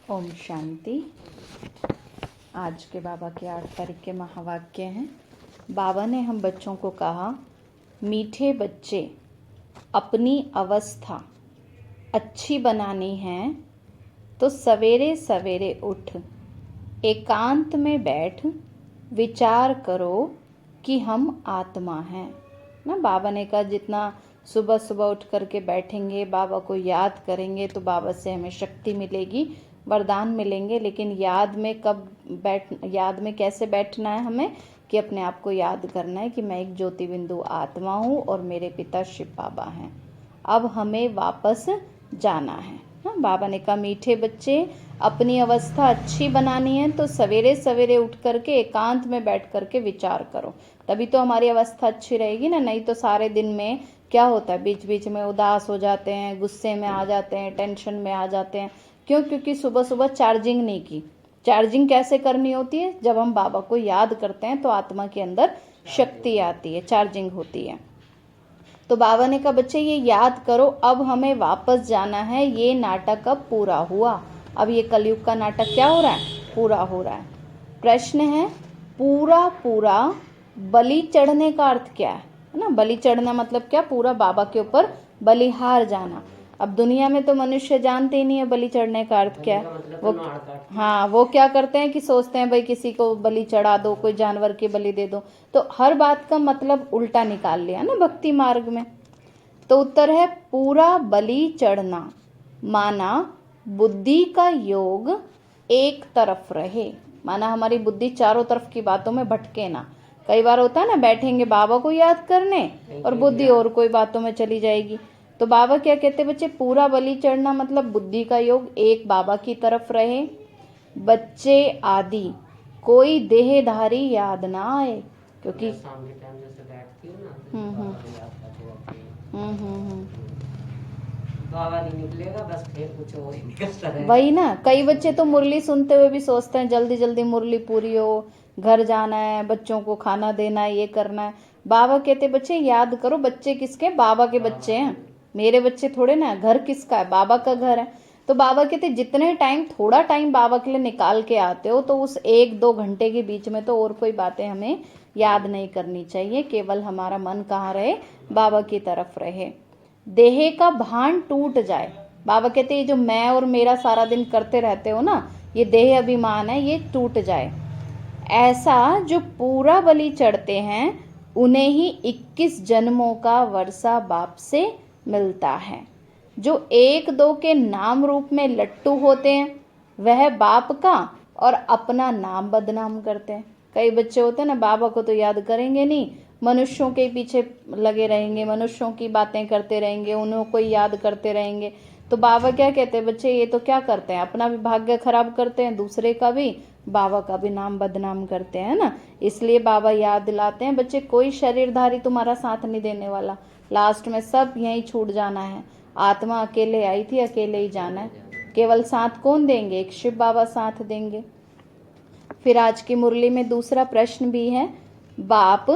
ओम शांति। आज के बाबा के 8 तारीख के महावाक्य हैं। बाबा ने हम बच्चों को कहा, मीठे बच्चे, अपनी अवस्था अच्छी बनानी है तो सवेरे सवेरे उठ एकांत में बैठ विचार करो कि हम आत्मा हैं ना। बाबा ने कहा जितना सुबह सुबह उठ करके बैठेंगे, बाबा को याद करेंगे तो बाबा से हमें शक्ति मिलेगी, वरदान मिलेंगे। लेकिन याद में कैसे बैठना है हमें, कि अपने आप को याद करना है कि मैं एक ज्योति बिंदु आत्मा हूँ और मेरे पिता शिव बाबा हैं। अब हमें वापस जाना है ना। बाबा ने कहा, मीठे बच्चे, अपनी अवस्था अच्छी बनानी है तो सवेरे सवेरे उठ करके एकांत में बैठ करके विचार करो, तभी तो हमारी अवस्था अच्छी रहेगी ना। नहीं तो सारे दिन में क्या होता है, बीच बीच में उदास हो जाते हैं, गुस्से में आ जाते हैं, टेंशन में आ जाते हैं। क्यों? क्योंकि सुबह सुबह चार्जिंग नहीं की। चार्जिंग कैसे करनी होती है? जब हम बाबा को याद करते हैं तो आत्मा के अंदर शक्ति आती है, चार्जिंग होती है। तो बाबा ने कहा, बच्चे ये याद करो, अब हमें वापस जाना है। ये नाटक अब पूरा हुआ। अब ये कलयुग का नाटक क्या हो रहा है? पूरा हो रहा है। प्रश्न है, पूरा पूरा बलि चढ़ने का अर्थ क्या है ना? बलि चढ़ना मतलब क्या? पूरा बाबा के ऊपर बलिहार जाना। अब दुनिया में तो मनुष्य जानते ही नहीं है बलि चढ़ने का अर्थ क्या है। वो क्या करते हैं कि सोचते हैं भाई किसी को बलि चढ़ा दो, कोई जानवर की बलि दे दो। तो हर बात का मतलब उल्टा निकाल लिया ना भक्ति मार्ग में। तो उत्तर है, पूरा बलि चढ़ना माना बुद्धि का योग एक तरफ रहे, माना हमारी बुद्धि चारों तरफ की बातों में भटके ना। कई बार होता है ना, बैठेंगे बाबा को याद करने और बुद्धि और कोई बातों में चली जाएगी। तो बाबा क्या कहते बच्चे, पूरा बलि चढ़ना मतलब बुद्धि का योग एक बाबा की तरफ रहे। बच्चे आदि कोई देहधारी याद ना आए, क्योंकि बाबा नहीं निकलेगा, बस फिर कुछ और ही निकलता रहेगा। वही ना, कई बच्चे तो मुरली सुनते हुए भी सोचते हैं जल्दी जल्दी मुरली पूरी हो, घर जाना है, बच्चों को खाना देना है, ये करना है। बाबा कहते बच्चे याद करो, बच्चे किसके? बाबा के बच्चे हैं, मेरे बच्चे थोड़े ना। घर किसका है? बाबा का घर है। तो बाबा कहते जितने टाइम, थोड़ा टाइम बाबा के लिए निकाल के आते हो तो उस 1-2 घंटे के बीच में तो और कोई बातें हमें याद नहीं करनी चाहिए। केवल हमारा मन कहाँ रहे? बाबा की तरफ रहे। देह का भान टूट जाए। बाबा कहते हैं जो मैं और मेरा सारा दिन करते रहते हो ना, ये देह अभिमान है, ये टूट जाए। ऐसा जो पूरा बलि चढ़ते हैं उन्हें ही 21 जन्मों का वर्षा बाप से मिलता है। जो 1-2 के नाम रूप में लट्टू होते हैं वह बाप का और अपना नाम बदनाम करते हैं। कई बच्चे होते हैं ना, बाबा को तो याद करेंगे नहीं, मनुष्यों के पीछे लगे रहेंगे, मनुष्यों की बातें करते रहेंगे, उन्हें कोई याद करते रहेंगे। तो बाबा क्या कहते हैं बच्चे, ये तो क्या करते हैं? अपना भी भाग्य खराब करते हैं, दूसरे का भी, बाबा का भी नाम बदनाम करते हैं ना। इसलिए बाबा याद दिलाते हैं बच्चे, कोई शरीरधारी तुम्हारा साथ नहीं देने वाला, लास्ट में सब यहीं छूट जाना है। आत्मा अकेले आई थी, अकेले ही जाना है। केवल साथ कौन देंगे? एक शिव बाबा साथ देंगे। फिर आज की मुरली में दूसरा प्रश्न भी है, बाप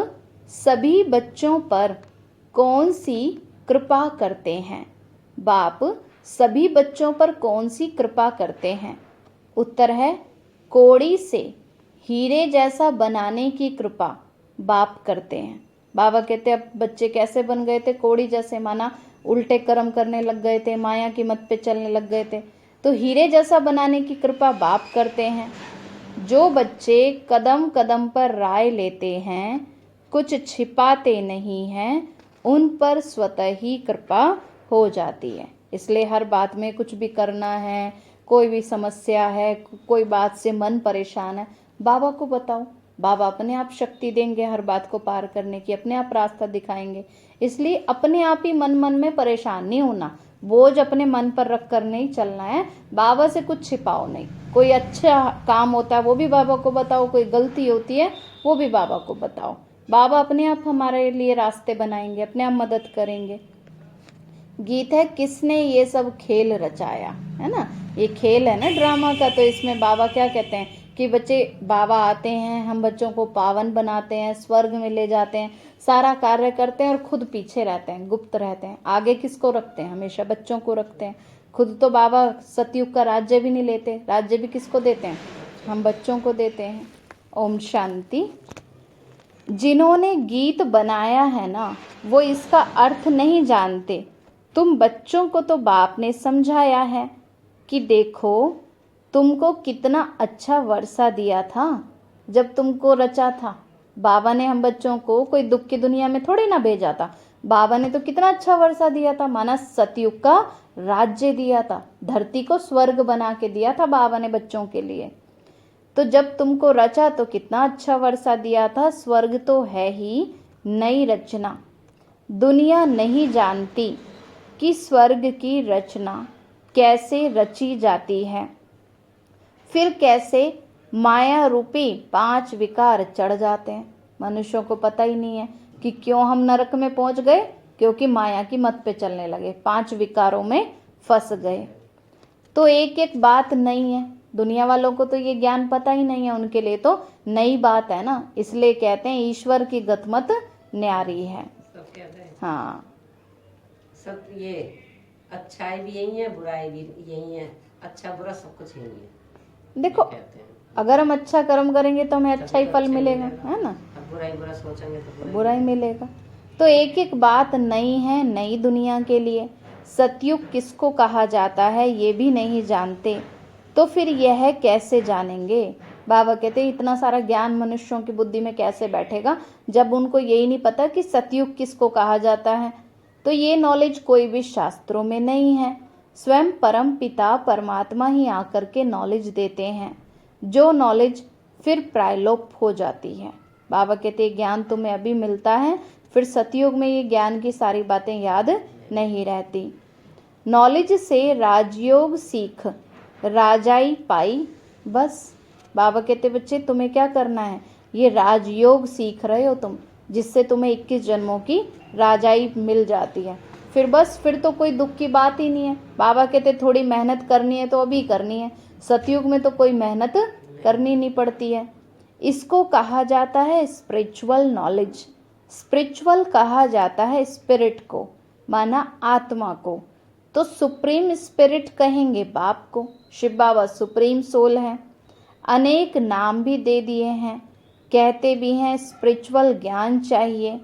सभी बच्चों पर कौन सी कृपा करते हैं? बाप सभी बच्चों पर कौन सी कृपा करते हैं? उत्तर है, कोड़ी से हीरे जैसा बनाने की कृपा बाप करते हैं। बाबा कहते अब बच्चे कैसे बन गए थे? कोड़ी जैसे, माना उल्टे कर्म करने लग गए थे, माया की मत पे चलने लग गए थे। तो हीरे जैसा बनाने की कृपा बाप करते हैं। जो बच्चे कदम कदम पर राय लेते हैं, कुछ छिपाते नहीं हैं, उन पर स्वतः ही कृपा हो जाती है। इसलिए हर बात में कुछ भी करना है, कोई भी समस्या है, कोई बात से मन परेशान है, बाबा को बताओ, बाबा अपने आप शक्ति देंगे हर बात को पार करने की, अपने आप रास्ता दिखाएंगे। इसलिए अपने आप ही मन मन में परेशान नहीं होना, बोझ अपने मन पर रख कर नहीं चलना है। बाबा से कुछ छिपाओ नहीं। कोई अच्छा काम होता है वो भी बाबा को बताओ, कोई गलती होती है वो भी बाबा को बताओ। बाबा अपने आप हमारे लिए रास्ते बनाएंगे, अपने आप मदद करेंगे। गीत है, किसने ये सब खेल रचाया, है ना। ये खेल है ना ड्रामा का। तो इसमें बाबा क्या कहते हैं कि बच्चे, बाबा आते हैं, हम बच्चों को पावन बनाते हैं, स्वर्ग में ले जाते हैं, सारा कार्य करते हैं और खुद पीछे रहते हैं, गुप्त रहते हैं। आगे किसको रखते हैं? हमेशा बच्चों को रखते हैं। खुद तो बाबा सतयुग का राज्य भी नहीं लेते, राज्य भी किसको देते हैं, हम बच्चों को देते हैं। ओम शांति। जिन्होंने गीत बनाया है ना, वो इसका अर्थ नहीं जानते। तुम बच्चों को तो बाप ने समझाया है कि देखो तुमको कितना अच्छा वर्षा दिया था जब तुमको रचा था। बाबा ने हम बच्चों को कोई दुख की दुनिया में थोड़ी ना भेजा था, बाबा ने तो कितना अच्छा वर्षा दिया था, माना सतयुग का राज्य दिया था, धरती को स्वर्ग बना के दिया था बाबा ने बच्चों के लिए। तो जब तुमको रचा तो कितना अच्छा वर्षा दिया था। स्वर्ग तो है ही नई रचना। दुनिया नहीं जानती कि स्वर्ग की रचना कैसे रची जाती है, फिर कैसे माया रूपी 5 विकार चढ़ जाते हैं। मनुष्यों को पता ही नहीं है कि क्यों हम नरक में पहुंच गए, क्योंकि माया की मत पे चलने लगे, 5 विकारों में फंस गए। तो एक एक बात नहीं है, दुनिया वालों को तो ये ज्ञान पता ही नहीं है, उनके लिए तो नई बात है ना, इसलिए कहते हैं ईश्वर की गतमत न्यारी है। सब कहते हैं हाँ, सब ये अच्छाई भी यही है, बुराई भी यही है, अच्छा बुरा सब कुछ यही है। देखो कहते हैं अगर हम अच्छा कर्म करेंगे तो हमें अच्छा ही तभी तो फल अच्छा मिलेगा, मिलेगा। है ना, अब बुराई बुरा सोचेंगे तो बुरा ही मिलेगा। तो एक एक बात नई है नई दुनिया के लिए। सतयुग किसको कहा जाता है ये भी नहीं जानते, तो फिर यह कैसे जानेंगे। बाबा कहते हैं इतना सारा ज्ञान मनुष्यों की बुद्धि में कैसे बैठेगा जब उनको यही नहीं पता कि सतयुग किसको कहा जाता है। तो ये नॉलेज कोई भी शास्त्रों में नहीं है, स्वयं परम पिता परमात्मा ही आकर के नॉलेज देते हैं, जो नॉलेज फिर प्रायलोप हो जाती है। बाबा कहते हैं ज्ञान तुम्हें अभी मिलता है, फिर सतयुग में ये ज्ञान की सारी बातें याद नहीं रहती। नॉलेज से राजयोग सीख राजाई पाई, बस बाबा कहते बच्चे तुम्हें क्या करना है, ये राजयोग सीख रहे हो तुम, जिससे तुम्हें 21 जन्मों की राजाई मिल जाती है। फिर बस फिर तो कोई दुख की बात ही नहीं है। बाबा कहते थोड़ी मेहनत करनी है तो अभी करनी है, सतयुग में तो कोई मेहनत करनी नहीं पड़ती है। इसको कहा जाता है स्पिरिचुअल नॉलेज। स्पिरिचुअल कहा जाता है स्पिरिट को, माना आत्मा को। तो सुप्रीम स्पिरिट कहेंगे बाप को। शिव बाबा सुप्रीम सोल है, अनेक नाम भी दे दिए हैं, कहते भी हैं स्पिरिचुअल ज्ञान चाहिए।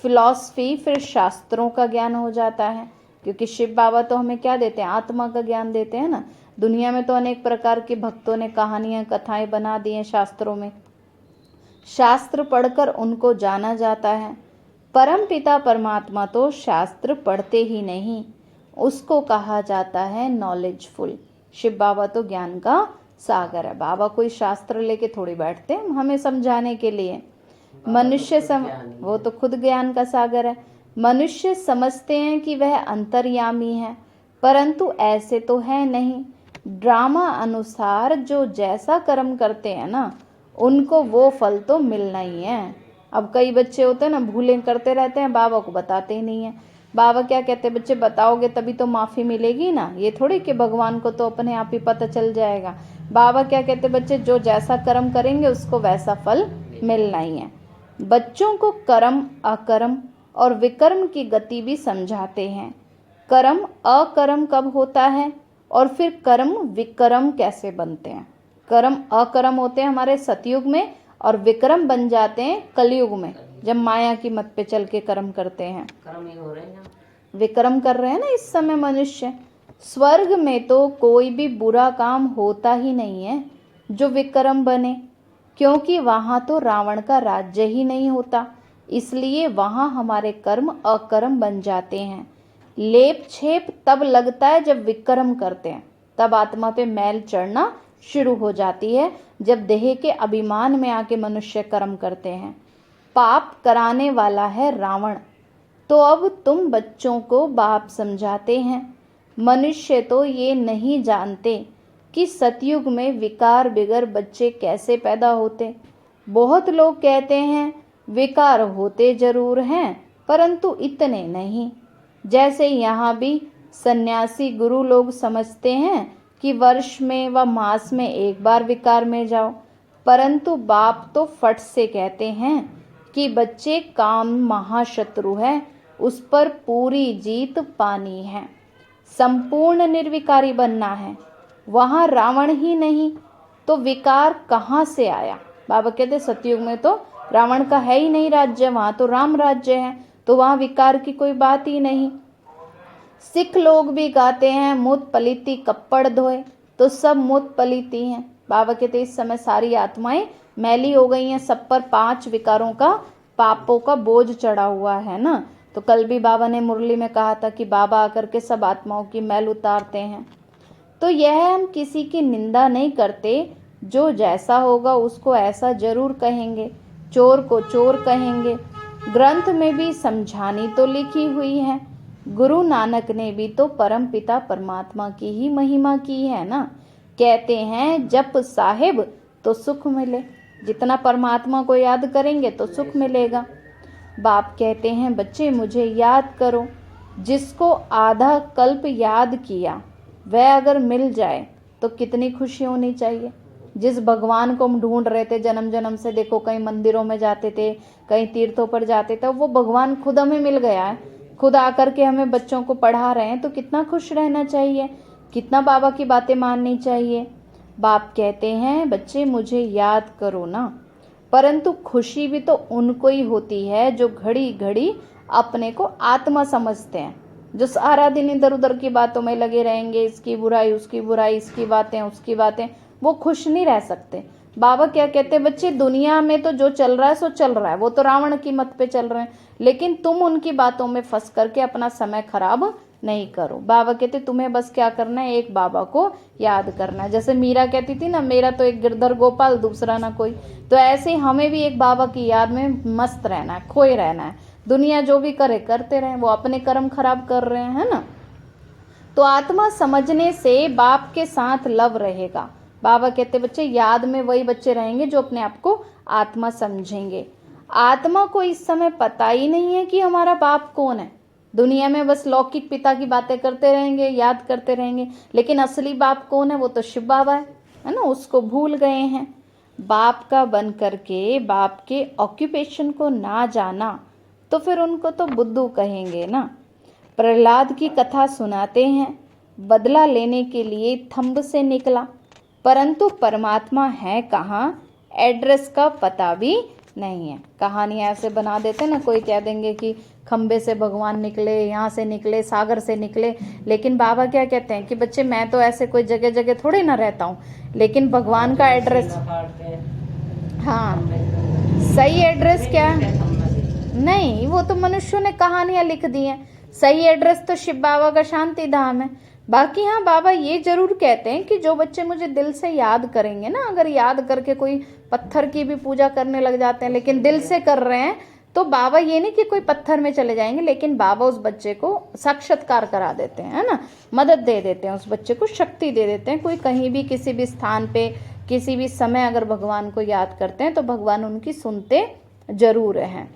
फिलॉसफी फिर शास्त्रों का ज्ञान हो जाता है, क्योंकि शिव बाबा तो हमें क्या देते हैं, आत्मा का ज्ञान देते हैं ना। दुनिया में तो अनेक प्रकार के भक्तों ने कहानियां कथाएं बना दी हैं शास्त्रों में, शास्त्र पढ़कर उनको जाना जाता है। परम पिता परमात्मा तो शास्त्र पढ़ते ही नहीं, उसको कहा जाता है नॉलेजफुल। शिव बाबा तो ज्ञान का सागर है। बाबा कोई शास्त्र लेके थोड़ी बैठते हैं हमें समझाने के लिए। मनुष्य वो तो खुद ज्ञान का सागर है। मनुष्य समझते हैं कि वह अंतर्यामी है, परंतु ऐसे तो है नहीं। ड्रामा अनुसार जो जैसा कर्म करते हैं ना, उनको वो फल तो मिलना ही है। अब कई बच्चे होते हैं ना, भूलें करते रहते हैं, बाबा को बताते ही नहीं है। बाबा क्या कहते हैं, बच्चे बताओगे तभी तो माफ़ी मिलेगी ना, ये थोड़ी कि भगवान को तो अपने आप ही पता चल जाएगा। बाबा क्या कहते हैं, बच्चे जो जैसा कर्म करेंगे उसको वैसा फल मिलना ही है। बच्चों को कर्म अकर्म और विकर्म की गति भी समझाते हैं। कर्म अकर्म कब होता है और फिर कर्म विकर्म कैसे बनते हैं। कर्म अकर्म होते हैं हमारे सतयुग में और विक्रम बन जाते हैं कलयुग में, जब माया की मत पे चल के कर्म करते हैं। कर्म ही हो रहे हैं, विक्रम कर रहे हैं ना इस समय मनुष्य। स्वर्ग में तो कोई भी बुरा काम होता ही नहीं है जो विक्रम बने, क्योंकि वहां तो रावण का राज्य ही नहीं होता, इसलिए वहां हमारे कर्म अकर्म बन जाते हैं। लेप छेप तब लगता है जब विक्रम करते हैं, तब आत्मा पे मैल चढ़ना शुरू हो जाती है, जब देह के अभिमान में आके मनुष्य कर्म करते हैं। पाप कराने वाला है रावण। तो अब तुम बच्चों को बाप समझाते हैं। मनुष्य तो ये नहीं जानते कि सतयुग में विकार बिगर बच्चे कैसे पैदा होते। बहुत लोग कहते हैं विकार होते जरूर हैं, परंतु इतने नहीं। जैसे यहाँ भी सन्यासी गुरु लोग समझते हैं कि वर्ष में व मास में एक बार विकार में जाओ, परंतु बाप तो फट से कहते हैं कि बच्चे काम महाशत्रु है, उस पर पूरी जीत पानी है। संपूर्ण निर्विकारी बनना है। वहाँ रावण ही नहीं तो विकार कहाँ से आया। बाबा कहते सतयुग में तो रावण का है ही नहीं राज्य, वहाँ तो राम राज्य है, तो वहाँ विकार की कोई बात ही नहीं। सिख लोग भी गाते हैं मुत पलीती कप्पड़ धोए, तो सब मुत पलीती हैं। बाबा कहते इस समय सारी आत्माएं मैली हो गई हैं, सब पर 5 विकारों का, पापों का बोझ चढ़ा हुआ है ना। तो कल भी बाबा ने मुरली में कहा था कि बाबा आकर के सब आत्माओं की मैल उतारते हैं। तो यह हम किसी की निंदा नहीं करते, जो जैसा होगा उसको ऐसा जरूर कहेंगे, चोर को चोर कहेंगे। ग्रंथ में भी समझानी तो लिखी हुई है, गुरु नानक ने भी तो परम पिता परमात्मा की ही महिमा की है ना। कहते हैं जप साहिब तो सुख मिले, जितना परमात्मा को याद करेंगे तो सुख मिलेगा। बाप कहते हैं बच्चे मुझे याद करो, जिसको आधा कल्प याद किया वह अगर मिल जाए तो कितनी खुशी होनी चाहिए। जिस भगवान को हम ढूंढ रहे थे जन्म जन्म से, देखो कहीं मंदिरों में जाते थे, कहीं तीर्थों पर जाते थे, वो भगवान खुद हमें मिल गया है, खुद आकर के हमें बच्चों को पढ़ा रहे हैं, तो कितना खुश रहना चाहिए, कितना बाबा की बातें माननी चाहिए। बाप कहते हैं बच्चे मुझे याद करो ना, परंतु खुशी भी तो उनको ही होती है जो घड़ी घड़ी अपने को आत्मा समझते हैं, जो सारा दिन इधर उधर की बातों में लगे रहेंगे, इसकी बुराई उसकी बुराई, इसकी बातें उसकी बातें, वो खुश नहीं रह सकते। बाबा क्या कहते हैं बच्चे, दुनिया में तो जो चल रहा है सो चल रहा है, वो तो रावण की मत पे चल रहे हैं, लेकिन तुम उनकी बातों में फंस करके अपना समय खराब नहीं करो। बाबा कहते तुम्हें बस क्या करना है, एक बाबा को याद करना है। जैसे मीरा कहती थी ना, मेरा तो एक गिरधर गोपाल दूसरा ना कोई, तो ऐसे हमें भी एक बाबा की याद में मस्त रहना है, खोए रहना है। दुनिया जो भी करे करते रहे, वो अपने कर्म खराब कर रहे हैं ना। तो आत्मा समझने से बाप के साथ लव रहेगा। बाबा कहते बच्चे याद में वही बच्चे रहेंगे जो अपने आप को आत्मा समझेंगे। आत्मा को इस समय पता ही नहीं है कि हमारा बाप कौन है। दुनिया में बस लौकिक पिता की बातें करते रहेंगे, याद करते रहेंगे, लेकिन असली बाप कौन है, वो तो शिव बाबा है ना, उसको भूल गए हैं। बाप का बन करके बाप के ऑक्यूपेशन को ना जाना तो फिर उनको तो बुद्धू कहेंगे ना। प्रहलाद की कथा सुनाते हैं, बदला लेने के लिए थंब से निकला, परंतु परमात्मा है कहाँ, एड्रेस का पता भी नहीं है। कहानी ऐसे बना देते ना, कोई कह देंगे कि खंबे से भगवान निकले, यहाँ से निकले, सागर से निकले, लेकिन बाबा क्या कहते हैं कि बच्चे मैं तो ऐसे कोई जगह जगह थोड़ी ना रहता हूँ, लेकिन भगवान का एड्रेस, हाँ सही एड्रेस क्या है, नहीं वो तो मनुष्यों ने कहानियां लिख दी हैं। सही एड्रेस तो शिव बाबा का शांति धाम है। बाकी हाँ बाबा ये जरूर कहते हैं कि जो बच्चे मुझे दिल से याद करेंगे ना, अगर याद करके कोई पत्थर की भी पूजा करने लग जाते हैं लेकिन दिल से कर रहे हैं, तो बाबा ये नहीं कि कोई पत्थर में चले जाएंगे, लेकिन बाबा उस बच्चे को साक्षात्कार करा देते हैं, है ना, मदद दे देते हैं, उस बच्चे को शक्ति दे देते हैं। कोई कहीं भी किसी भी स्थान पे किसी भी समय अगर भगवान को याद करते हैं तो भगवान उनकी सुनते जरूर हैं।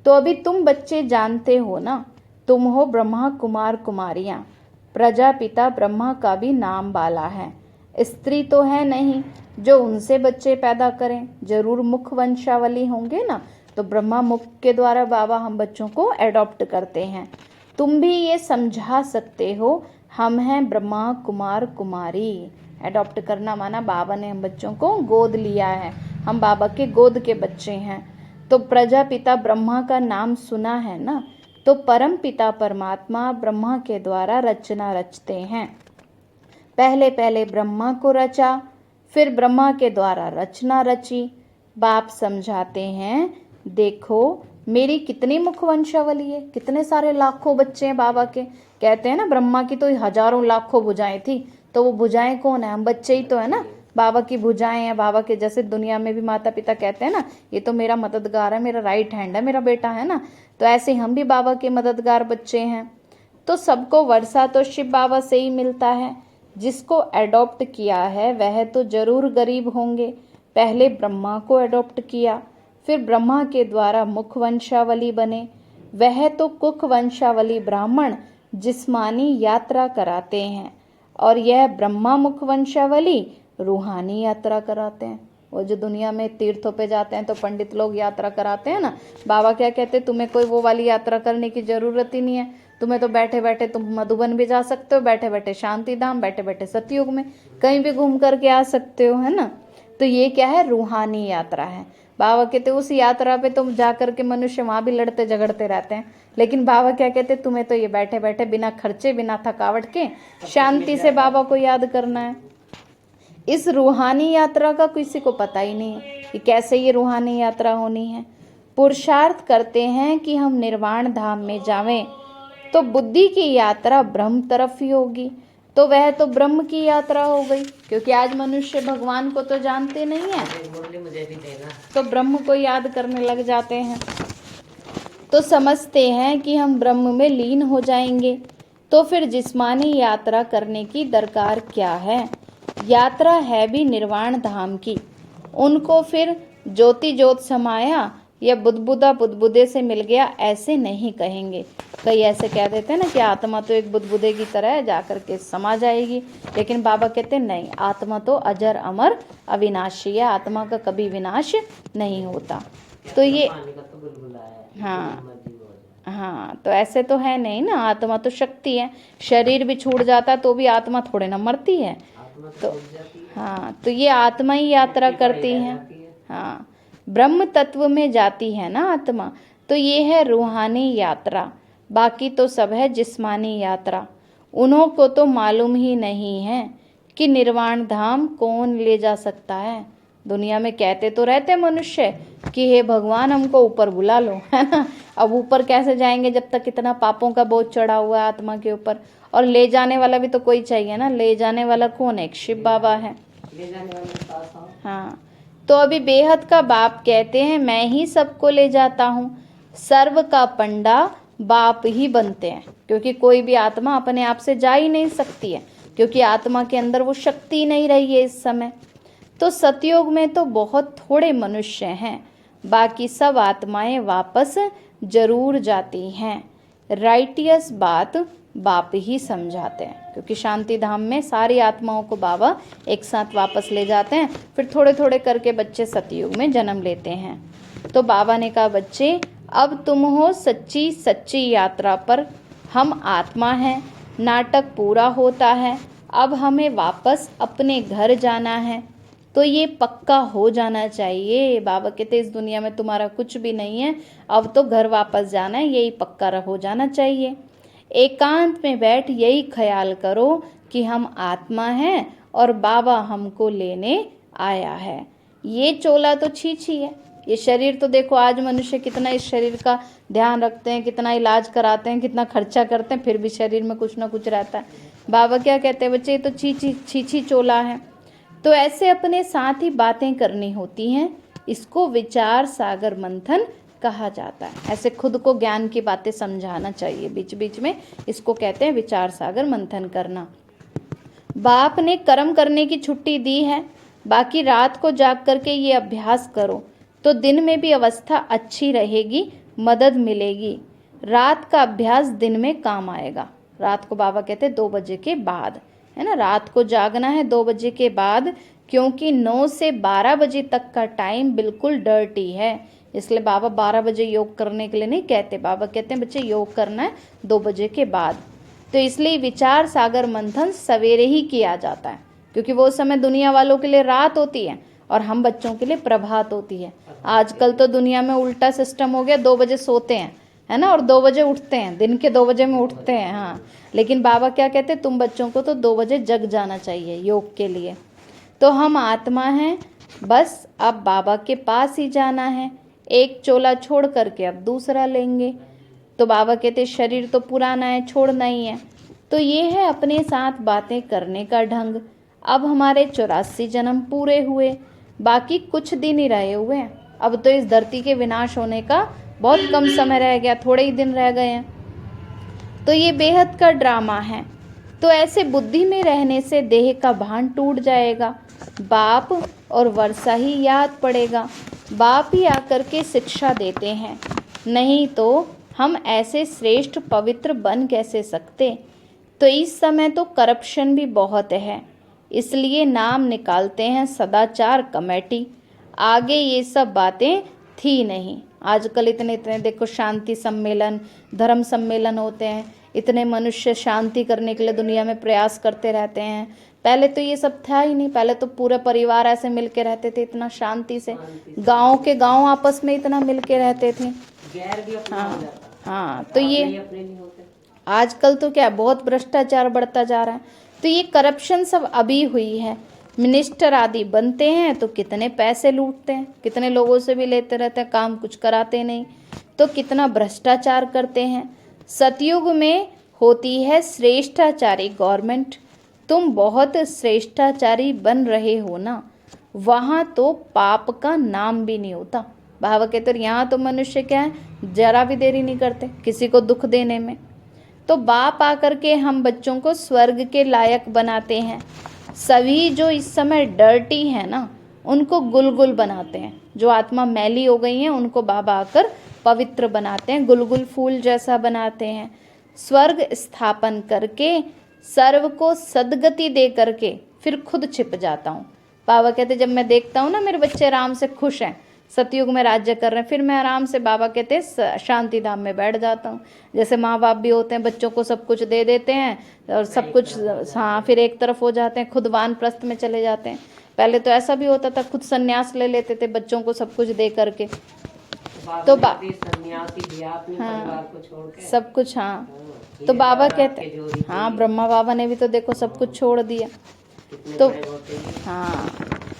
तो अभी तुम बच्चे जानते हो ना, तुम हो ब्रह्मा कुमार कुमारियाँ, प्रजापिता ब्रह्मा का भी नाम बाला है। स्त्री तो है नहीं जो उनसे बच्चे पैदा करें, जरूर मुख वंशावली होंगे ना, तो ब्रह्मा मुख के द्वारा बाबा हम बच्चों को एडॉप्ट करते हैं। तुम भी ये समझा सकते हो हम हैं ब्रह्मा कुमार कुमारी। एडॉप्ट करना माना बाबा ने हम बच्चों को गोद लिया है, हम बाबा के गोद के बच्चे हैं। तो प्रजापिता ब्रह्मा का नाम सुना है ना, तो परम पिता परमात्मा ब्रह्मा के द्वारा रचना रचते हैं। पहले पहले ब्रह्मा को रचा, फिर ब्रह्मा के द्वारा रचना रची। बाप समझाते हैं देखो मेरी कितनी मुख वंशावली है, कितने सारे लाखों बच्चे हैं बाबा के। कहते हैं ना ब्रह्मा की तो हजारों लाखों भुजाएं थी, तो वो भुजाएं कौन है, हम बच्चे ही तो है ना, बाबा की भुजाएं हैं। बाबा के जैसे दुनिया में भी माता पिता कहते हैं ना ये तो मेरा मददगार है, मेरा राइट हैंड है, मेरा बेटा है ना, तो ऐसे हम भी बाबा के मददगार बच्चे हैं। तो सबको वर्षा तो शिव बाबा से ही मिलता है। जिसको एडॉप्ट किया है वह तो जरूर गरीब होंगे। पहले ब्रह्मा को एडॉप्ट किया, फिर ब्रह्मा के द्वारा मुख वंशावली बने, वह तो कुक वंशावली ब्राह्मण जिस्मानी यात्रा कराते हैं, और यह ब्रह्मा मुख वंशावली रूहानी यात्रा कराते हैं। वो जो दुनिया में तीर्थों पे जाते हैं तो पंडित लोग यात्रा कराते हैं ना, बाबा क्या कहते हैं तुम्हें कोई वो वाली यात्रा करने की जरूरत ही नहीं है, तुम्हें तो बैठे बैठे तुम मधुबन भी जा सकते हो, बैठे बैठे शांति धाम, बैठे बैठे सतयुग में कहीं भी घूम करके आ सकते हो, है ना। तो ये क्या है, रूहानी यात्रा है। बाबा कहते उस यात्रा पे तुम जा करके मनुष्य वहाँ भी लड़ते झगड़ते रहते हैं, लेकिन बाबा क्या कहते, तुम्हें तो ये बैठे बैठे बिना खर्चे बिना थकावट के शांति से बाबा को याद करना है। इस रूहानी यात्रा का किसी को पता ही नहीं है कि कैसे ये रूहानी यात्रा होनी है। पुरुषार्थ करते हैं कि हम निर्वाण धाम में जावें, तो बुद्धि की यात्रा ब्रह्म तरफ ही होगी। तो वह तो ब्रह्म की यात्रा हो गई, क्योंकि आज मनुष्य भगवान को तो जानते नहीं है, मुरली मुझे भी देना। तो ब्रह्म को याद करने लग जाते हैं, तो समझते हैं कि हम ब्रह्म में लीन हो जाएंगे। तो फिर जिस्मानी यात्रा करने की दरकार क्या है। यात्रा है भी निर्वाण धाम की। उनको फिर ज्योति ज्योत समाया या बुदबुदा बुदबुदे से मिल गया ऐसे नहीं कहेंगे। कई ऐसे कह देते हैं ना कि आत्मा तो एक बुदबुदे की तरह है, जा करके समा जाएगी, लेकिन बाबा कहते हैं नहीं, आत्मा तो अजर अमर अविनाशी है, आत्मा का कभी विनाश नहीं होता। तो ये हाँ, तो ऐसे तो है नहीं ना, आत्मा तो शक्ति है, शरीर भी छूट जाता तो भी आत्मा थोड़े ना मरती है। तो हाँ, तो ये आत्मा ही यात्रा करती है। हाँ, ब्रह्म तत्व में जाती है ना आत्मा, तो ये है रूहानी यात्रा। बाकी तो सब है जिस्मानी यात्रा। उन्हों को तो मालूम ही नहीं है कि निर्वाण धाम कौन ले जा सकता है। दुनिया में कहते तो रहते मनुष्य कि हे भगवान हमको ऊपर बुला लो, है ना। अब ऊपर कैसे जाएंगे जब तक इतना पापों का बोझ चढ़ा हुआ है आत्मा के ऊपर, और ले जाने वाला भी तो कोई चाहिए ना। ले जाने वाला कौन है, एक शिव बाबा है। ले जाने वाले पास आओ। हाँ, तो अभी बेहद का बाप कहते हैं मैं ही सबको ले जाता हूँ। सर्व का पंडा बाप ही बनते हैं, क्योंकि कोई भी आत्मा अपने आप से जा ही नहीं सकती है, क्योंकि आत्मा के अंदर वो शक्ति नहीं रही है इस समय। तो सतयुग में तो बहुत थोड़े मनुष्य हैं, बाकी सब आत्माएं वापस जरूर जाती हैं। राइटियस बात बाप ही समझाते हैं, क्योंकि शांति धाम में सारी आत्माओं को बाबा एक साथ वापस ले जाते हैं, फिर थोड़े थोड़े करके बच्चे सतयुग में जन्म लेते हैं। तो बाबा ने कहा बच्चे अब तुम हो सच्ची सच्ची यात्रा पर, हम आत्मा हैं, नाटक पूरा होता है, अब हमें वापस अपने घर जाना है। तो ये पक्का हो जाना चाहिए। बाबा कहते इस दुनिया में तुम्हारा कुछ भी नहीं है, अब तो घर वापस जाना है, यही पक्का हो जाना चाहिए। एकांत में बैठ यही ख्याल करो कि हम आत्मा हैं और बाबा हमको लेने आया है। ये चोला तो छीछी है, ये शरीर तो देखो आज मनुष्य कितना इस शरीर का ध्यान रखते हैं, कितना इलाज कराते हैं, कितना खर्चा करते हैं, फिर भी शरीर में कुछ ना कुछ रहता है। बाबा क्या कहते हैं बच्चे, ये तो छीछी चोला है। तो ऐसे अपने साथ ही बातें करनी होती हैं, इसको विचार सागर मंथन कहा जाता है। ऐसे खुद को ज्ञान की बातें समझाना चाहिए बीच बीच में, इसको कहते हैं विचार सागर मंथन करना। बाप ने कर्म करने की छुट्टी दी है, बाकी रात को जाग करके ये अभ्यास करो तो दिन में भी अवस्था अच्छी रहेगी, मदद मिलेगी। रात का अभ्यास दिन में काम आएगा। रात को बाबा कहते हैं 2 बजे के बाद, है ना, रात को जागना है 2 बजे के बाद, क्योंकि 9 से 12 बजे तक का टाइम बिल्कुल डर्टी है। इसलिए बाबा 12 बजे योग करने के लिए नहीं कहते, बाबा कहते हैं बच्चे योग करना है 2 बजे के बाद। तो इसलिए विचार सागर मंथन सवेरे ही किया जाता है, क्योंकि वो समय दुनिया वालों के लिए रात होती है और हम बच्चों के लिए प्रभात होती है। आजकल तो दुनिया में उल्टा सिस्टम हो गया, 2 बजे सोते हैं, है ना, और 2 बजे उठते हैं, दिन के 2 बजे में उठते हैं। हाँ, लेकिन बाबा क्या कहते हैं, तुम बच्चों को तो 2 बजे जग जाना चाहिए योग के लिए। तो हम आत्मा हैं, बस अब बाबा के पास ही जाना है। एक चोला छोड़ करके अब दूसरा लेंगे। तो बाबा कहते शरीर तो पुराना है, छोड़ना ही है। तो ये है अपने साथ बातें करने का ढंग। अब हमारे 84 जन्म पूरे हुए, बाकी कुछ दिन ही रहे हुए हैं। अब तो इस धरती के विनाश होने का बहुत कम समय रह गया, थोड़े ही दिन रह गए हैं। तो ये बेहद का ड्रामा है। तो ऐसे बुद्धि में रहने से देह का भान टूट जाएगा, बाप और वर्षा ही याद पड़ेगा। बाप ही आकर के शिक्षा देते हैं, नहीं तो हम ऐसे श्रेष्ठ पवित्र बन कैसे सकते। तो इस समय तो करप्शन भी बहुत है, इसलिए नाम निकालते हैं सदाचार कमेटी। आगे ये सब बातें थी नहीं। आजकल इतने इतने देखो शांति सम्मेलन, धर्म सम्मेलन होते हैं, इतने मनुष्य शांति करने के लिए दुनिया में प्रयास करते रहते हैं। पहले तो ये सब था ही नहीं, पहले तो पूरे परिवार ऐसे मिलके रहते थे इतना शांति से, गांव के गांव आपस में इतना मिलके रहते थे। गैर भी अपना हो जाता। हाँ तो ये अपने नहीं होते। आजकल तो क्या बहुत भ्रष्टाचार बढ़ता जा रहा है। तो ये करप्शन सब अभी हुई है। मिनिस्टर आदि बनते हैं तो कितने पैसे लूटते हैं, कितने लोगों से भी लेते रहते हैं, काम कुछ कराते नहीं, तो कितना भ्रष्टाचार करते हैं। सतयुग में होती है श्रेष्ठाचारी गवर्नमेंट, तुम बहुत श्रेष्ठाचारी बन रहे हो ना, वहाँ तो पाप का नाम भी नहीं होता। भाव कहते हैं यहाँ तो मनुष्य क्या है, जरा भी देरी नहीं करते किसी को दुख देने में। तो बाप आकर के हम बच्चों को स्वर्ग के लायक बनाते हैं। सभी जो इस समय डर्टी है ना, उनको गुलगुल बनाते हैं। जो आत्मा मैली हो गई है उनको बाबा आकर पवित्र बनाते हैं, गुलगुल फूल जैसा बनाते हैं। स्वर्ग स्थापन करके सर्व को सदगति दे करके फिर खुद छिप जाता हूँ। बाबा कहते जब मैं देखता हूँ ना मेरे बच्चे आराम से खुश हैं, सतयुग में राज्य कर रहे हैं, फिर मैं आराम से, बाबा कहते हैं, शांति धाम में बैठ जाता हूँ। जैसे माँ बाप भी होते हैं, बच्चों को सब कुछ दे देते हैं और सब कुछ, हाँ, फिर एक तरफ हो जाते हैं, खुद वानप्रस्थ में चले जाते हैं। पहले तो ऐसा भी होता था, खुद संन्यास ले लेते थे बच्चों को सब कुछ दे करके। तो हाँ, सब कुछ, हाँ। तो बाबा कहते, हाँ, ब्रह्मा बाबा ने भी तो देखो सब कुछ छोड़ दिया। तो हाँ,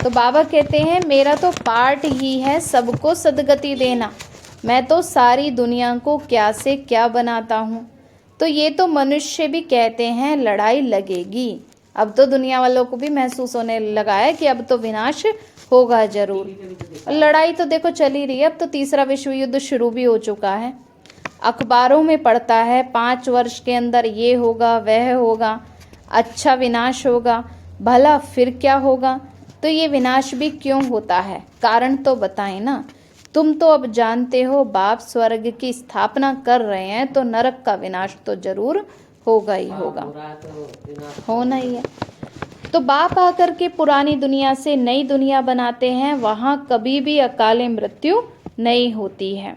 तो बाबा कहते हैं मेरा तो पार्ट ही है सबको सदगति देना, मैं तो सारी दुनिया को क्या से क्या बनाता हूँ। तो ये तो मनुष्य भी कहते हैं लड़ाई लगेगी। अब तो दुनिया वालों को भी महसूस होने लगा है कि अब तो विनाश होगा जरूर। लड़ाई तो देखो चल ही रही है, अब तो तीसरा विश्व युद्ध शुरू भी हो चुका है। अखबारों में पढ़ता है 5 वर्ष के अंदर ये होगा वह होगा, अच्छा विनाश होगा। भला फिर क्या होगा? तो ये विनाश भी क्यों होता है, कारण तो बताएं ना। तुम तो अब जानते हो बाप स्वर्ग की स्थापना कर रहे हैं तो नरक का विनाश तो जरूर होगा ही होगा, होना ही है। तो बाप आकर के पुरानी दुनिया से नई दुनिया बनाते हैं, वहाँ कभी भी अकाले मृत्यु नहीं होती है,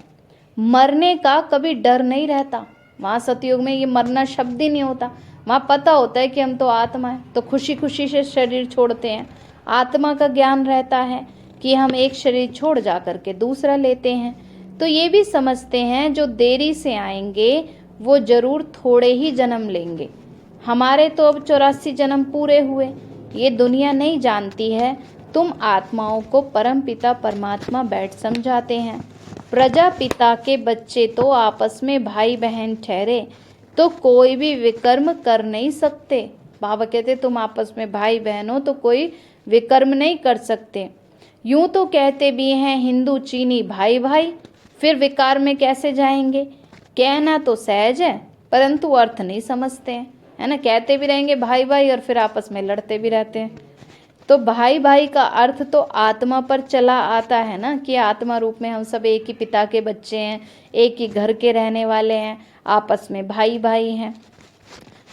मरने का कभी डर नहीं रहता। वहाँ सतयुग में ये मरना शब्द ही नहीं होता। वहाँ पता होता है कि हम तो आत्मा है, तो खुशी खुशी से शरीर छोड़ते हैं। आत्मा का ज्ञान रहता है कि हम एक शरीर छोड़ जा कर के दूसरा लेते हैं। तो ये भी समझते हैं जो देरी से आएंगे वो जरूर थोड़े ही जन्म लेंगे। हमारे तो अब 84 जन्म पूरे हुए। ये दुनिया नहीं जानती है तुम आत्माओं को परम पिता परमात्मा बैठ समझाते हैं। प्रजापिता के बच्चे तो आपस में भाई बहन ठहरे तो कोई भी विकर्म कर नहीं सकते। बाबा कहते तुम आपस में भाई बहन हो तो कोई विकर्म नहीं कर सकते। यूं तो कहते भी हैं हिंदू चीनी भाई भाई, फिर विकार में कैसे जाएंगे? कहना तो सहज है परंतु अर्थ नहीं समझते हैं, है ना। कहते भी रहेंगे भाई भाई और फिर आपस में लड़ते भी रहते हैं। तो भाई भाई का अर्थ तो आत्मा पर चला आता है ना, कि आत्मा रूप में हम सब एक ही पिता के बच्चे हैं, एक ही घर के रहने वाले हैं, आपस में भाई भाई हैं।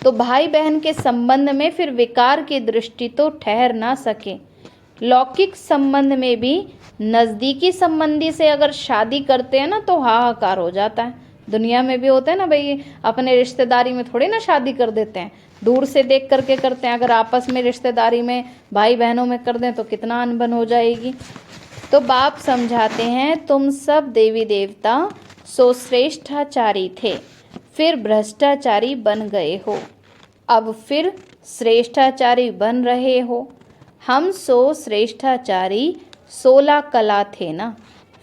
तो भाई बहन के संबंध में फिर विकार की दृष्टि तो ठहर ना सके। लौकिक संबंध में भी नज़दीकी संबंधी से अगर शादी करते हैं ना तो हाहाकार हो जाता है। दुनिया में भी होता है ना भाई, अपने रिश्तेदारी में थोड़ी ना शादी कर देते हैं, दूर से देख करके करते हैं। अगर आपस में रिश्तेदारी में भाई बहनों में कर दें तो कितना अनबन हो जाएगी। तो बाप समझाते हैं तुम सब देवी देवता सो श्रेष्ठाचारी थे, फिर भ्रष्टाचारी बन गए हो, अब फिर श्रेष्ठाचारी बन रहे हो। हम सो श्रेष्ठाचारी 16 कला थे ना,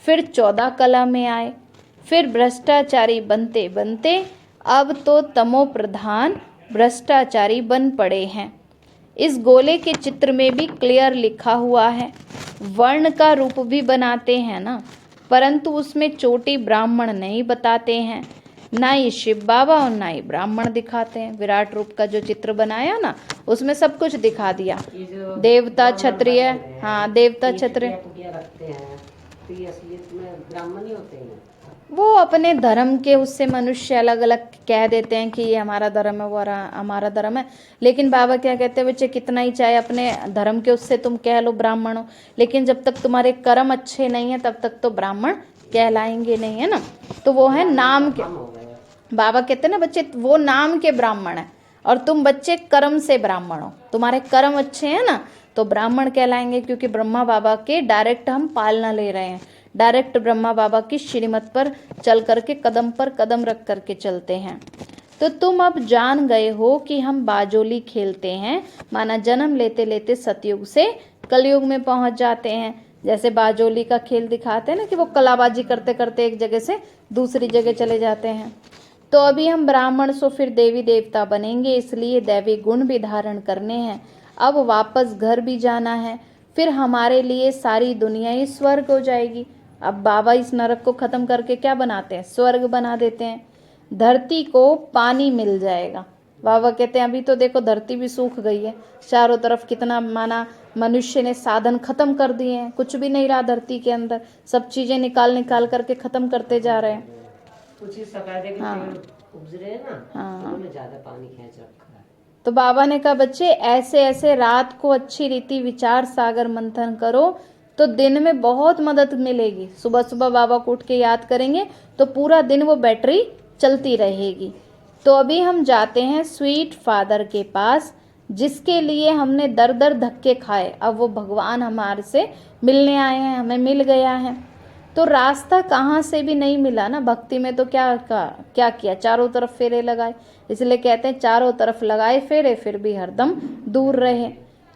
फिर 14 कला में आए, फिर भ्रष्टाचारी बनते बनते अब तो तमो प्रधान भ्रष्टाचारी बन पड़े हैं। इस गोले के चित्र में भी क्लियर लिखा हुआ है। वर्ण का रूप भी बनाते हैं ना, परंतु उसमें चोटी ब्राह्मण नहीं बताते हैं, ना ही शिव बाबा और ना ही ब्राह्मण दिखाते हैं। विराट रूप का जो चित्र बनाया ना उसमें सब कुछ दिखा दिया, देवता क्षत्रिय, हाँ देवता क्षत्रिय, ब्राह्मण ही होते हैं। वो अपने धर्म के उससे मनुष्य अलग अलग कह देते हैं कि ये हमारा धर्म है वो हमारा धर्म है। लेकिन बाबा क्या कहते हैं बच्चे, कितना ही चाहे अपने धर्म के उससे तुम कह लो ब्राह्मण हो, लेकिन जब तक तुम्हारे कर्म अच्छे नहीं है तब तक तो ब्राह्मण कहलाएंगे नहीं, है ना। तो वो है नाम के, बाबा कहते हैं ना बच्चे वो नाम के ब्राह्मण है और तुम बच्चे कर्म से ब्राह्मण हो, तुम्हारे कर्म अच्छे हैं ना तो ब्राह्मण कहलाएंगे, क्योंकि ब्रह्मा बाबा के डायरेक्ट हम पालना ले रहे हैं, डायरेक्ट ब्रह्मा बाबा की श्रीमत पर चल करके कदम पर कदम रख करके चलते हैं। तो तुम अब जान गए हो कि हम बाजोली खेलते हैं, माना जन्म लेते लेते सतयुग से कलयुग में पहुंच जाते हैं। जैसे बाजोली का खेल दिखाते हैं ना कि वो कलाबाजी करते करते एक जगह से दूसरी जगह चले जाते हैं। तो अभी हम ब्राह्मण सो फिर देवी देवता बनेंगे, इसलिए दैवी गुण भी धारण करने हैं। अब वापस घर भी जाना है, फिर हमारे लिए सारी दुनिया ही स्वर्ग हो जाएगी। अब बाबा इस नरक को खत्म करके क्या बनाते हैं, स्वर्ग बना देते हैं। धरती को पानी मिल जाएगा। बाबा कहते हैं अभी तो देखो धरती भी सूख गई है, चारों तरफ कितना माना मनुष्य ने साधन खत्म कर दिए हैं, कुछ भी नहीं रहा धरती के अंदर, सब चीजें निकाल निकाल करके खत्म करते जा रहे हैं। कुछ ही सफेदे के हाँ। पेड़ उपज रहे हैं ना, हाँ। उन्होंने ज्यादा पानी खींच रखा है। तो बाबा ने कहा बच्चे ऐसे ऐसे रात को अच्छी रीति विचार सागर मंथन करो तो दिन में बहुत मदद मिलेगी। सुबह सुबह बाबा को उठ के याद करेंगे तो पूरा दिन वो बैटरी चलती रहेगी। तो अभी हम जाते हैं स्वीट फादर के पास, जिसके लिए हमने दर दर धक्के खाए, अब वो भगवान हमारे से मिलने आए हैं, हमें मिल गया है। तो रास्ता कहाँ से भी नहीं मिला ना, भक्ति में तो क्या किया, चारों तरफ फेरे लगाए, इसलिए कहते हैं चारों तरफ लगाए फेरे फिर भी हरदम दूर रहे।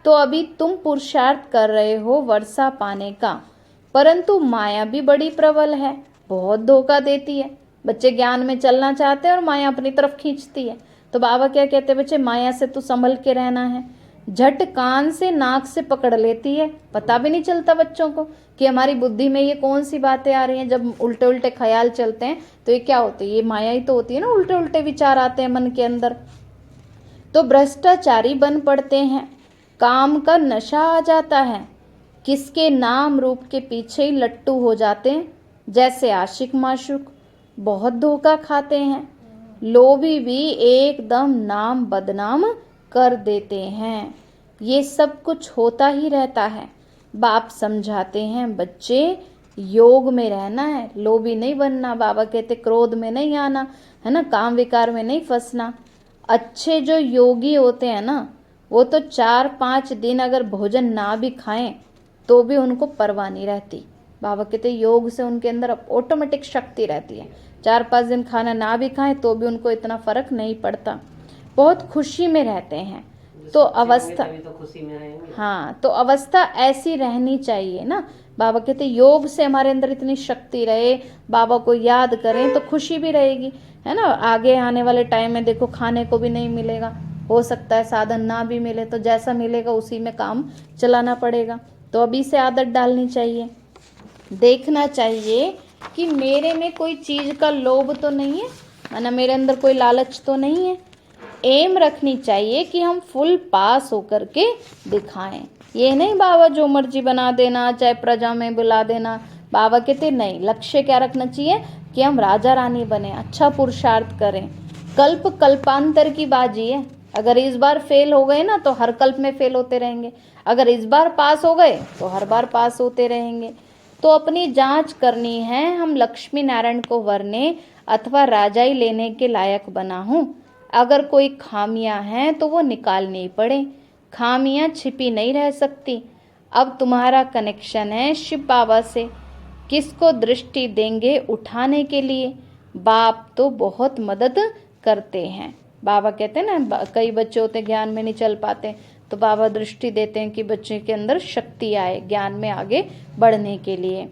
तो अभी तुम पुरुषार्थ कर रहे हो वर्षा पाने का, परंतु माया भी बड़ी प्रबल है, बहुत धोखा देती है। बच्चे ज्ञान में चलना चाहते हैं और माया अपनी तरफ खींचती है। तो बाबा क्या कहते हैं बच्चे, माया से तू संभल के रहना है, झट कान से नाक से पकड़ लेती है, पता भी नहीं चलता बच्चों को कि हमारी बुद्धि में ये कौन सी बातें आ रही हैं। जब उल्टे उल्टे ख्याल चलते हैं तो ये क्या होती है, ये माया ही तो होती है ना, उल्टे उल्टे विचार आते हैं मन के अंदर। तो भ्रष्टाचारी बन पड़ते हैं, काम का नशा आ जाता है, किसके नाम रूप के पीछे ही लट्टू हो जाते हैं, जैसे आशिक माशुक, बहुत धोखा खाते हैं। लोभी भी एकदम नाम बदनाम कर देते हैं। ये सब कुछ होता ही रहता है। बाप समझाते हैं बच्चे योग में रहना है, लोभी नहीं बनना। बाबा कहते क्रोध में नहीं आना, है ना, काम विकार में नहीं फंसना। अच्छे जो योगी होते हैं ना, वो तो 4-5 दिन अगर भोजन ना भी खाएं तो भी उनको परवाह नहीं रहती। बाबा कहते योग से उनके अंदर ऑटोमेटिक शक्ति रहती है, 4-5 दिन खाना ना भी खाएं तो भी उनको इतना फर्क नहीं पड़ता, बहुत खुशी में रहते हैं। तो अवस्था, तो खुशी में रहेंगे। हाँ, तो अवस्था ऐसी रहनी चाहिए ना। बाबा कहते योग से हमारे अंदर इतनी शक्ति रहे, बाबा को याद करें तो खुशी भी रहेगी, है ना। आगे आने वाले टाइम में देखो खाने को भी नहीं मिलेगा, हो सकता है साधन ना भी मिले, तो जैसा मिलेगा उसी में काम चलाना पड़ेगा। तो अभी से आदत डालनी चाहिए, देखना चाहिए कि मेरे में कोई चीज का लोभ तो नहीं है, माना मेरे अंदर कोई लालच तो नहीं है। एम रखनी चाहिए कि हम फुल पास होकर के दिखाएं, ये नहीं बाबा जो मर्जी बना देना, चाहे प्रजा में बुला देना। बाबा कहते नहीं, लक्ष्य क्या रखना चाहिए कि हम राजा रानी बने, अच्छा पुरुषार्थ करें। कल्प कल्पांतर की बाजी है, अगर इस बार फेल हो गए ना तो हर कल्प में फेल होते रहेंगे, अगर इस बार पास हो गए तो हर बार पास होते रहेंगे। तो अपनी जांच करनी है, हम लक्ष्मी नारायण को वरने अथवा राजाई लेने के लायक बना हूँ। अगर कोई खामियां हैं तो वो निकालनी पड़े, खामियां छिपी नहीं रह सकती। अब तुम्हारा कनेक्शन है शिव बाबा से, किसको दृष्टि देंगे उठाने के लिए? बाप तो बहुत मदद करते हैं। बाबा कहते हैं ना, कई बच्चे होते ज्ञान में नहीं चल पाते, तो बाबा दृष्टि देते हैं कि बच्चे के अंदर शक्ति आए ज्ञान में आगे बढ़ने के लिए।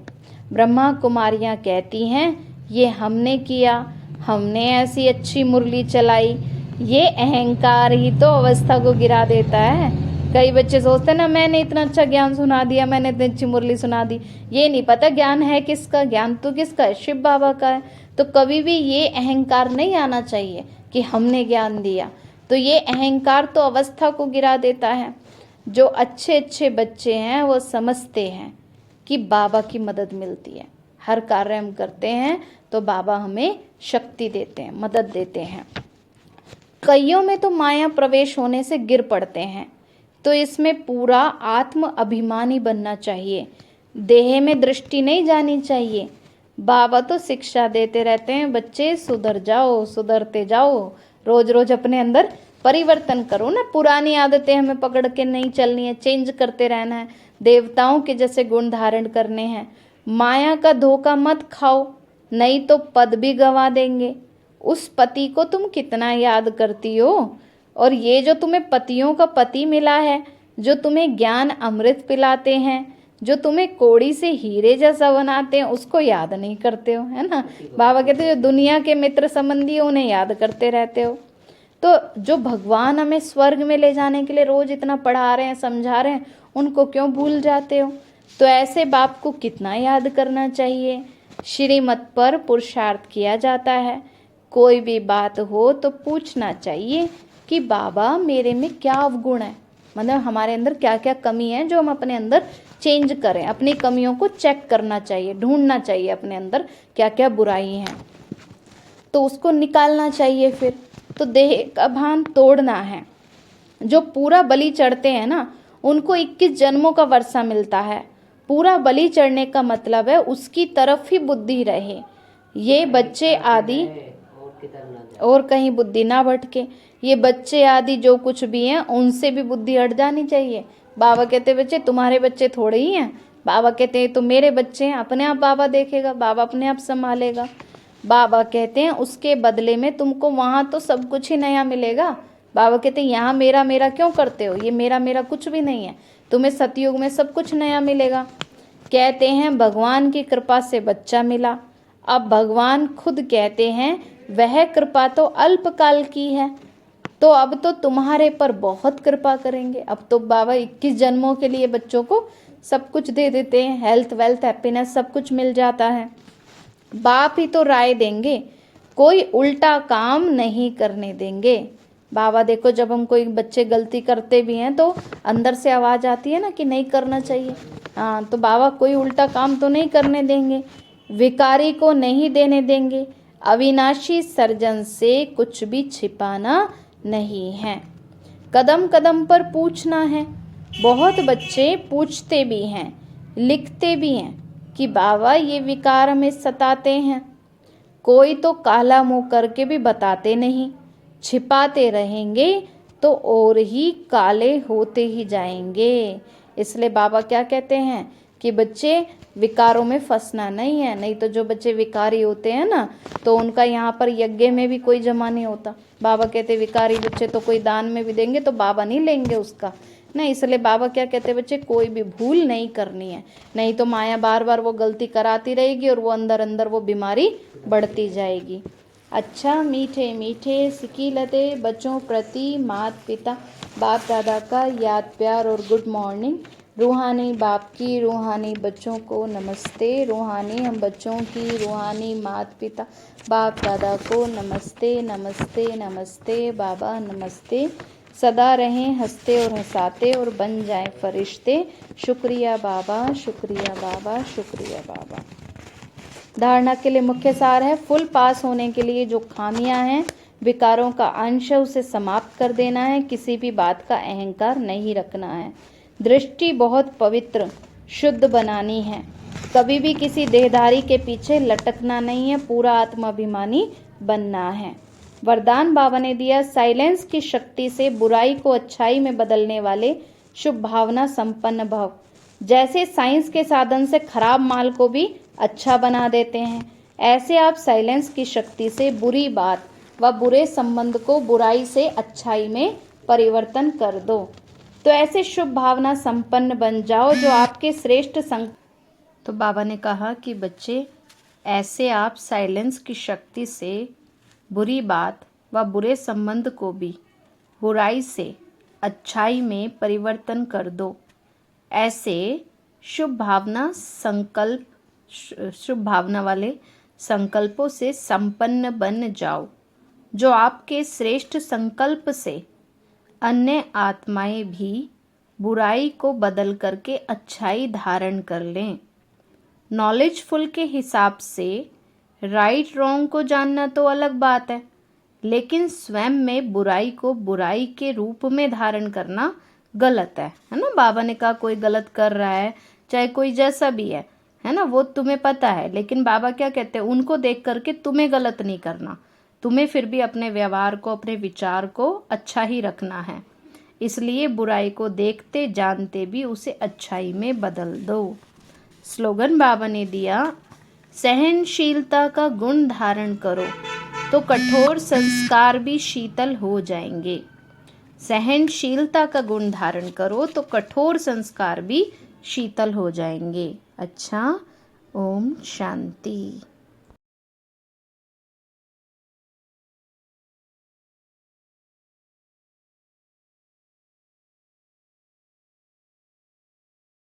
ब्रह्मा कुमारियां कहती हैं ये हमने किया, हमने ऐसी अच्छी मुरली चलाई, ये अहंकार ही तो अवस्था को गिरा देता है। कई बच्चे सोचते हैं ना मैंने इतना अच्छा ज्ञान सुना दिया, मैंने इतनी अच्छी मुरली सुना दी, ये नहीं पता ज्ञान है किसका, ज्ञान तो किसका है, शिव बाबा का है। तो कभी भी ये अहंकार नहीं आना चाहिए कि हमने ज्ञान दिया, तो ये अहंकार तो अवस्था को गिरा देता है। जो अच्छे अच्छे बच्चे हैं वो समझते हैं कि बाबा की मदद मिलती है, हर कार्य हम करते हैं तो बाबा हमें शक्ति देते हैं, मदद देते हैं। कईयों में तो माया प्रवेश होने से गिर पड़ते हैं, तो इसमें पूरा आत्म अभिमानी बनना चाहिए, देह में दृष्टि नहीं जानी चाहिए। बाबा तो शिक्षा देते रहते हैं, बच्चे सुधर जाओ, सुधरते जाओ, रोज रोज अपने अंदर परिवर्तन करो ना। पुरानी आदतें हमें पकड़ के नहीं चलनी है, चेंज करते रहना है, देवताओं के जैसे गुण धारण करने हैं। माया का धोखा मत खाओ, नहीं तो पद भी गवा देंगे। उस पति को तुम कितना याद करती हो, और ये जो तुम्हें पतियों का पति मिला है, जो तुम्हें ज्ञान अमृत पिलाते हैं, जो तुम्हें कोड़ी से हीरे जैसा बनाते हैं, उसको याद नहीं करते हो, है ना। बाबा कहते हैं जो दुनिया के मित्र संबंधी है उन्हें याद करते रहते हो। तो जो भगवान हमें स्वर्ग में ले जाने के लिए रोज इतना पढ़ा रहे हैं, समझा रहे हैं, उनको क्यों भूल जाते हो। तो ऐसे बाप को कितना याद करना चाहिए। श्रीमत पर पुरुषार्थ किया जाता है। कोई भी बात हो तो पूछना चाहिए कि बाबा मेरे में क्या अवगुण है, मतलब हमारे अंदर क्या क्या कमी है जो हम अपने अंदर चेंज करें। अपनी कमियों को चेक करना चाहिए, ढूंढना चाहिए अपने अंदर क्या क्या बुराई हैं, तो उसको निकालना चाहिए। फिर तो देह का भान तोड़ना है। जो पूरा बलि चढ़ते हैं ना, उनको 21 जन्मों का वर्षा मिलता है। पूरा बलि चढ़ने का मतलब है उसकी तरफ ही बुद्धि रहे। ये बच्चे आदि और कहीं बुद्धि ना भटके। ये बच्चे आदि जो कुछ भी हैं उनसे भी बुद्धि हट जानी चाहिए। बाबा कहते बच्चे तुम्हारे बच्चे थोड़े ही हैं, बाबा कहते हैं तो मेरे बच्चे हैं, अपने आप बाबा देखेगा, बाबा अपने आप संभालेगा। बाबा कहते हैं उसके बदले में तुमको वहाँ तो सब कुछ ही नया मिलेगा। बाबा कहते हैं यहाँ मेरा मेरा क्यों करते हो, ये मेरा मेरा कुछ भी नहीं है, तुम्हें सतयुग में सब कुछ नया मिलेगा। कहते हैं भगवान की कृपा से बच्चा मिला। अब भगवान खुद कहते हैं वह कृपा तो अल्पकाल की है, तो अब तो तुम्हारे पर बहुत कृपा करेंगे। अब तो बाबा 21 जन्मों के लिए बच्चों को सब कुछ दे देते हैं, हेल्थ वेल्थ हैप्पीनेस सब कुछ मिल जाता है। बाप ही तो राय देंगे, कोई उल्टा काम नहीं करने देंगे। बाबा देखो जब हम कोई बच्चे गलती करते भी हैं तो अंदर से आवाज़ आती है ना कि नहीं करना चाहिए, हाँ, तो बाबा कोई उल्टा काम तो नहीं करने देंगे, विकारी को नहीं देने देंगे। अविनाशी सर्जन से कुछ भी छिपाना नहीं है, कदम कदम पर पूछना है। बहुत बच्चे पूछते भी हैं, लिखते भी हैं कि बाबा ये विकार हमें सताते हैं। कोई तो काला मुंह करके भी बताते नहीं, छिपाते रहेंगे तो और ही काले होते ही जाएंगे। इसलिए बाबा क्या कहते हैं कि बच्चे विकारों में फंसना नहीं है। नहीं तो जो बच्चे विकारी होते हैं ना, तो उनका यहाँ पर यज्ञ में भी कोई जमा नहीं होता। बाबा कहते विकारी बच्चे तो कोई दान में भी देंगे तो बाबा नहीं लेंगे उसका, नहीं। इसलिए बाबा क्या कहते बच्चे कोई भी भूल नहीं करनी है, नहीं तो माया बार बार वो गलती कराती रहेगी और वो अंदर अंदर वो बीमारी बढ़ती जाएगी। अच्छा, मीठे मीठे सिकीलते बच्चों प्रति माता पिता बाप दादा का याद प्यार और गुड मॉर्निंग। रूहानी बाप की रूहानी बच्चों को नमस्ते। रूहानी हम बच्चों की रूहानी माता पिता बाप दादा को नमस्ते नमस्ते नमस्ते। बाबा नमस्ते। सदा रहें हंसते और हंसाते और बन जाएं फरिश्ते। शुक्रिया बाबा, शुक्रिया बाबा, शुक्रिया बाबा। धारणा के लिए मुख्य सार है, फुल पास होने के लिए जो खामियां हैं, विकारों का अंश है, उसे समाप्त कर देना है। किसी भी बात का अहंकार नहीं रखना है। दृष्टि बहुत पवित्र शुद्ध बनानी है। कभी भी किसी देहधारी के पीछे लटकना नहीं है, पूरा आत्माभिमानी बनना है। वरदान बाबा ने दिया, साइलेंस की शक्ति से बुराई को अच्छाई में बदलने वाले शुभ भावना संपन्न भव। जैसे साइंस के साधन से खराब माल को भी अच्छा बना देते हैं, ऐसे आप साइलेंस की शक्ति से बुरी बात व बुरे संबंध को बुराई से अच्छाई में परिवर्तन कर दो। तो ऐसे शुभ भावना संपन्न बन जाओ जो आपके श्रेष्ठ तो बाबा ने कहा कि बच्चे ऐसे आप साइलेंस की शक्ति से बुरी बात व बुरे संबंध को भी बुराई से अच्छाई में परिवर्तन कर दो। ऐसे शुभ भावना वाले संकल्पों से संपन्न बन जाओ जो आपके श्रेष्ठ संकल्प से अन्य आत्माएं भी बुराई को बदल करके अच्छाई धारण कर लें। नॉलेजफुल के हिसाब से राइट रॉन्ग को जानना तो अलग बात है, लेकिन स्वयं में बुराई को बुराई के रूप में धारण करना गलत है ना। बाबा ने कहा कोई गलत कर रहा है, चाहे कोई जैसा भी है है ना, वो तुम्हें पता है, लेकिन बाबा क्या कहते हैं, उनको देख करके तुम्हें गलत नहीं करना, तुम्हें फिर भी अपने व्यवहार को, अपने विचार को अच्छा ही रखना है। इसलिए बुराई को देखते जानते भी उसे अच्छाई में बदल दो। स्लोगन बाबा ने दिया, सहनशीलता का गुण धारण करो तो कठोर संस्कार भी शीतल हो जाएंगे। सहनशीलता का गुण धारण करो तो कठोर संस्कार भी शीतल हो जाएंगे। अच्छा, ओम शांति।